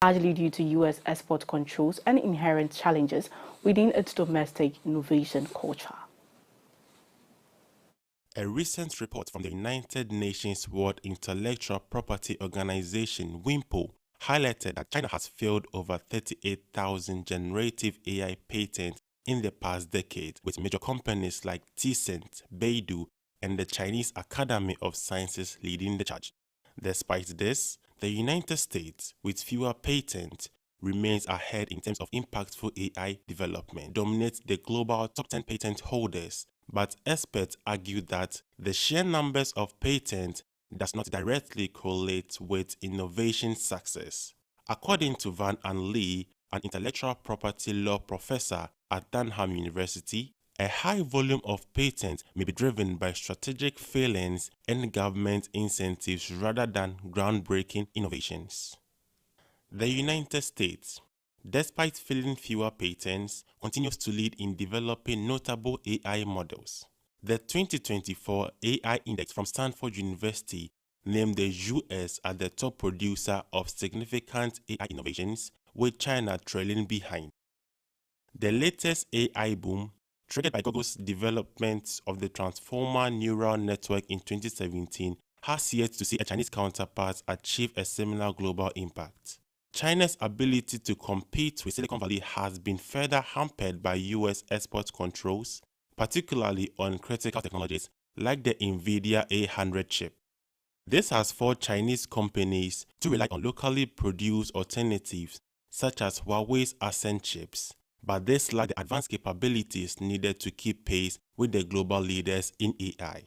largely due to U.S. export controls and inherent challenges within its domestic innovation culture. A recent report from the United Nations World Intellectual Property Organization, WIPO, highlighted that China has filed over 38,000 generative AI patents in the past decade, with major companies like Tencent, Baidu, and the Chinese Academy of Sciences leading the charge. Despite this, the United States, with fewer patents, remains ahead in terms of impactful AI development, dominates the global top 10 patent holders, but experts argue that the sheer numbers of patents does not directly correlate with innovation success. According to Van and Lee, an intellectual property law professor at Durham University, a high volume of patents may be driven by strategic failings and government incentives rather than groundbreaking innovations. The United States, despite filing fewer patents, continues to lead in developing notable AI models. The 2024 AI Index from Stanford University named the US as the top producer of significant AI innovations, with China trailing behind. The latest AI boom, triggered by Google's development of the Transformer neural network in 2017, has yet to see a Chinese counterpart achieve a similar global impact. China's ability to compete with Silicon Valley has been further hampered by US export controls, particularly on critical technologies like the NVIDIA A100 chip. This has forced Chinese companies to rely on locally produced alternatives such as Huawei's Ascend chips, but this lack the advanced capabilities needed to keep pace with the global leaders in AI.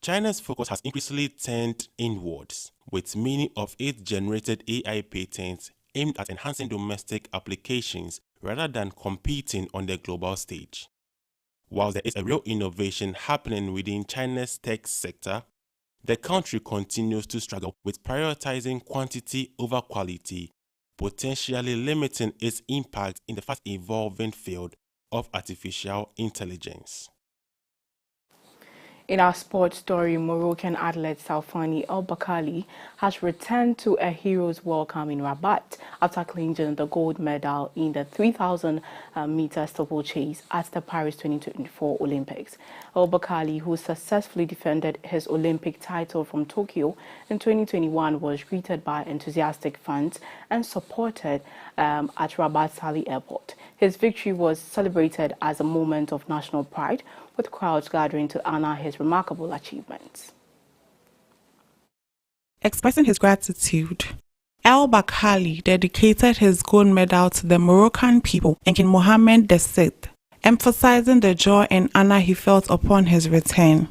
China's focus has increasingly turned inwards, with many of its generated AI patents aimed at enhancing domestic applications rather than competing on the global stage. While there is a real innovation happening within China's tech sector, the country continues to struggle with prioritizing quantity over quality, potentially limiting its impact in the fast-evolving field of artificial intelligence. In our sports story, Moroccan athlete Salfani El Bakkali has returned to a hero's welcome in Rabat after clinching the gold medal in the 3,000-meter steeplechase at the Paris 2024 Olympics. El Bakkali, who successfully defended his Olympic title from Tokyo in 2021, was greeted by enthusiastic fans and supported at Rabat Sali Airport. His victory was celebrated as a moment of national pride, with crowds gathering to honor his remarkable achievements. Expressing his gratitude, El Bakkali dedicated his gold medal to the Moroccan people and King Mohammed VI, emphasizing the joy and honor he felt upon his return.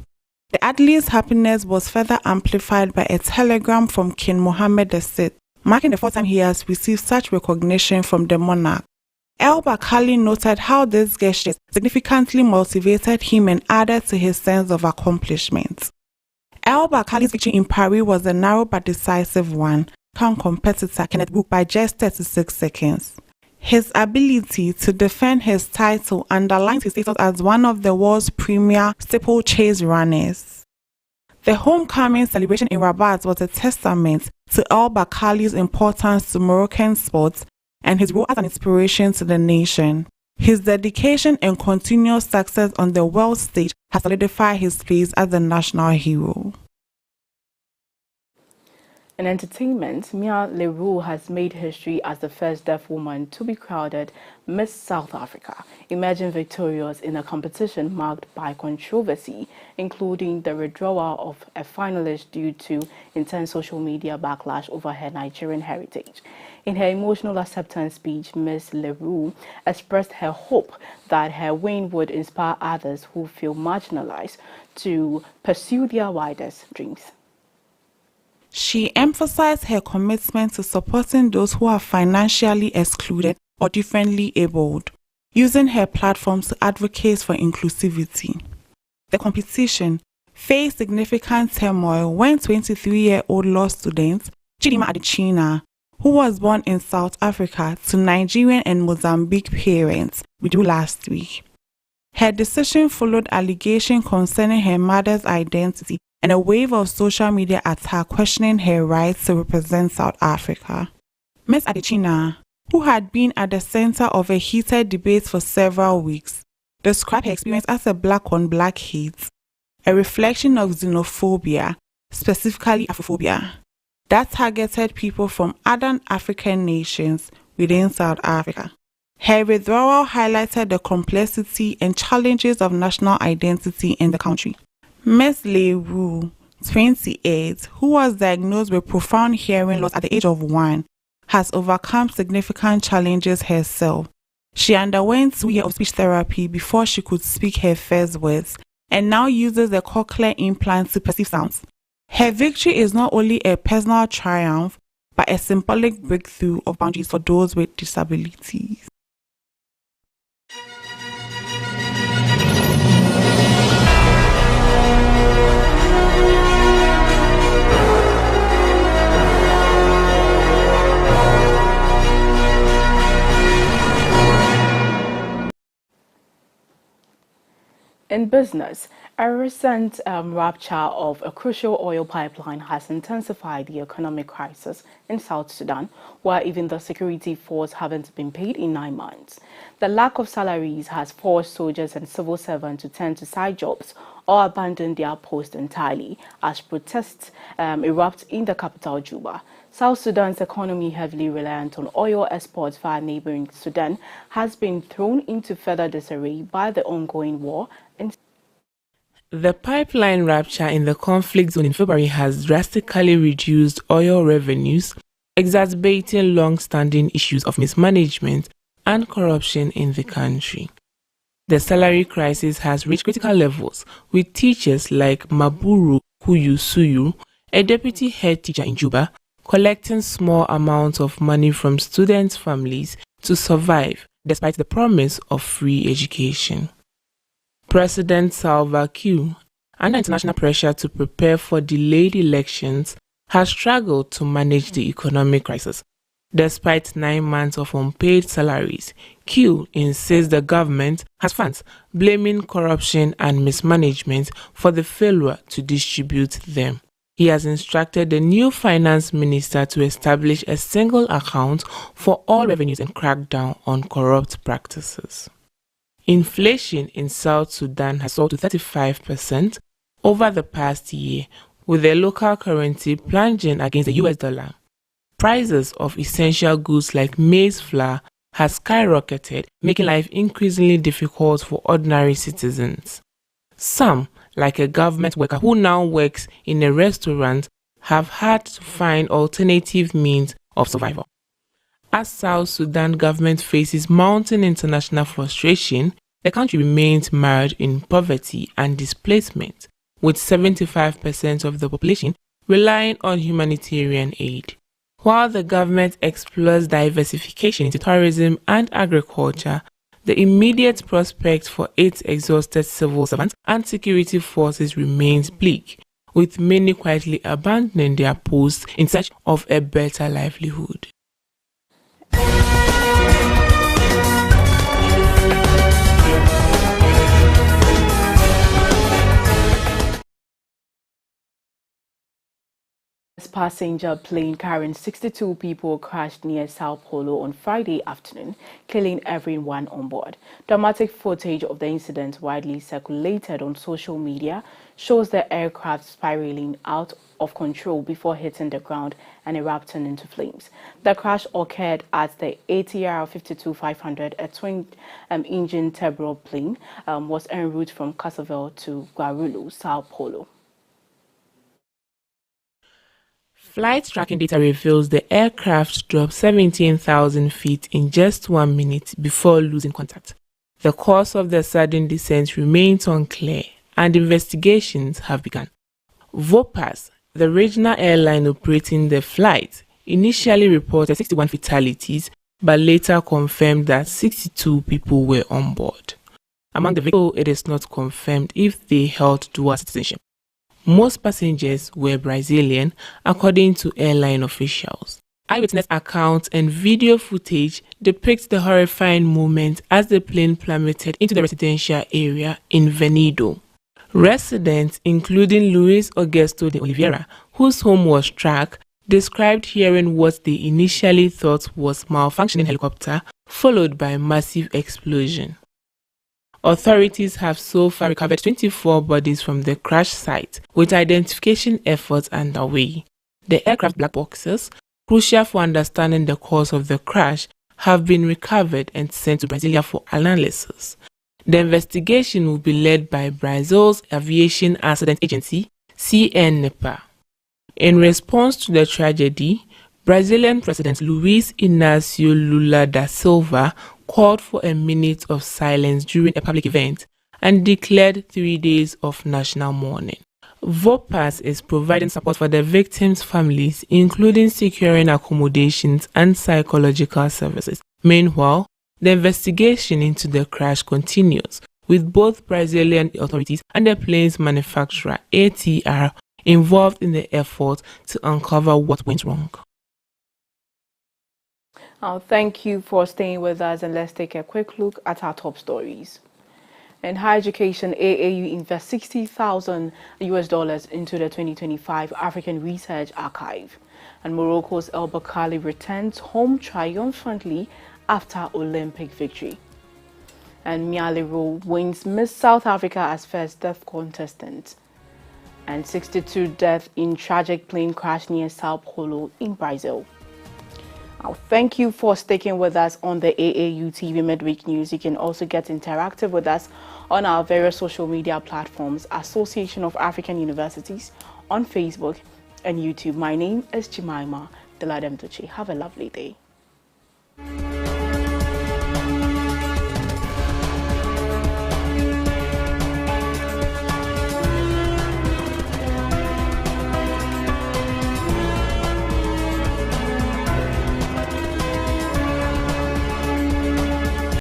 The athlete's happiness was further amplified by a telegram from King Mohammed VI, marking the fourth time he has received such recognition from the monarch. El Bakkali noted how this gesture significantly motivated him and added to his sense of accomplishment. El Bakkali's victory in Paris was a narrow but decisive one, crowned competitor Kenneth Brook by just 36 seconds. His ability to defend his title underlines his status as one of the world's premier steeplechase runners. The homecoming celebration in Rabat was a testament to El Bakkali's importance to Moroccan sports and his role as an inspiration to the nation. His dedication and continuous success on the world stage has solidified his place as a national hero. In entertainment, Mia Leroux has made history as the first deaf woman to be crowned Miss South Africa, emerging victorious in a competition marked by controversy, including the withdrawal of a finalist due to intense social media backlash over her Nigerian heritage. In her emotional acceptance speech, Ms. Leroux expressed her hope that her win would inspire others who feel marginalized to pursue their wildest dreams. She emphasized her commitment to supporting those who are financially excluded or differently abled, using her platform to advocate for inclusivity. The competition faced significant turmoil when 23-year-old law student Chidima Adichie, who was born in South Africa to Nigerian and Mozambique parents, withdrew last week. Her decision followed allegations concerning her mother's identity and a wave of social media attack questioning her right to represent South Africa. Ms. Adechina, who had been at the center of a heated debate for several weeks, described her experience as a black-on-black hate, a reflection of xenophobia, specifically Afrophobia, that targeted people from other African nations within South Africa. Her withdrawal highlighted the complexity and challenges of national identity in the country. Ms. Leroux, 28, who was diagnosed with profound hearing loss at the age of 1, has overcome significant challenges herself. She underwent 2 years of speech therapy before she could speak her first words and now uses a cochlear implant to perceive sounds. Her victory is not only a personal triumph, but a symbolic breakthrough of boundaries for those with disabilities. In business, a recent rupture of a crucial oil pipeline has intensified the economic crisis in South Sudan, where even the security force haven't been paid in 9 months. The lack of salaries has forced soldiers and civil servants to turn to side jobs or abandon their posts entirely as protests erupt in the capital, Juba. South Sudan's economy, heavily reliant on oil exports via neighboring Sudan, has been thrown into further disarray by the ongoing war. The pipeline rupture in the conflict zone in February has drastically reduced oil revenues, exacerbating long-standing issues of mismanagement and corruption in the country. The salary crisis has reached critical levels, with teachers like Maburu Kuyusuyu, a deputy head teacher in Juba, collecting small amounts of money from students' families to survive, despite the promise of free education. President Salva Kiir, under international pressure to prepare for delayed elections, has struggled to manage the economic crisis. Despite 9 months of unpaid salaries, Kiir insists the government has funds, blaming corruption and mismanagement for the failure to distribute them. He has instructed the new finance minister to establish a single account for all revenues and crack down on corrupt practices. Inflation in South Sudan has soared to 35% over the past year, with the local currency plunging against the US dollar. Prices of essential goods like maize flour has skyrocketed, making life increasingly difficult for ordinary citizens. Some, like a government worker who now works in a restaurant, have had to find alternative means of survival. As South Sudan government faces mounting international frustration, the country remains mired in poverty and displacement, with 75% of the population relying on humanitarian aid. While the government explores diversification into tourism and agriculture, the immediate prospect for its exhausted civil servants and security forces remains bleak, with many quietly abandoning their posts in search of a better livelihood. Passenger plane carrying 62 people crashed near Sao Paulo on Friday afternoon, killing everyone on board. Dramatic footage of the incident, widely circulated on social media, shows the aircraft spiraling out of control before hitting the ground and erupting into flames. The crash occurred at the ATR 52500, a twin-engine turboprop plane, was en route from Cascavel to Guarulhos, Sao Paulo. Flight tracking data reveals the aircraft dropped 17,000 feet in just 1 minute before losing contact. The cause of the sudden descent remains unclear, and investigations have begun. Vopas, the regional airline operating the flight, initially reported 61 fatalities, but later confirmed that 62 people were on board. Among the victims, it is not confirmed if they held dual citizenship. Most passengers were Brazilian, according to airline officials. Eyewitness accounts and video footage depict the horrifying moment as the plane plummeted into the residential area in Venedo. Residents, including Luis Augusto de Oliveira, whose home was struck, described hearing what they initially thought was malfunctioning helicopter, followed by a massive explosion. Authorities have so far recovered 24 bodies from the crash site, with identification efforts underway. The aircraft black boxes, crucial for understanding the cause of the crash, have been recovered and sent to Brasilia for analysis. The investigation will be led by Brazil's Aviation Accident Agency, CNEPA. In response to the tragedy, Brazilian President Luiz Inácio Lula da Silva called for a minute of silence during a public event and declared 3 days of national mourning. VOPAS is providing support for the victims' families, including securing accommodations and psychological services. Meanwhile, the investigation into the crash continues, with both Brazilian authorities and the plane's manufacturer, ATR, involved in the effort to uncover what went wrong. Thank you for staying with us, and let's take a quick look at our top stories. In higher education, AAU invests $60,000 into the 2025 African Research Archive. And Morocco's El Bakkali returns home triumphantly after Olympic victory. And Mialero wins Miss South Africa as first deaf contestant. And 62 deaths in tragic plane crash near Sao Paulo in Brazil. Thank you for sticking with us on the AAU TV Midweek News. You can also get interactive with us on our various social media platforms, Association of African Universities, on Facebook and YouTube. My name is Jemima, Deladem. Have a lovely day.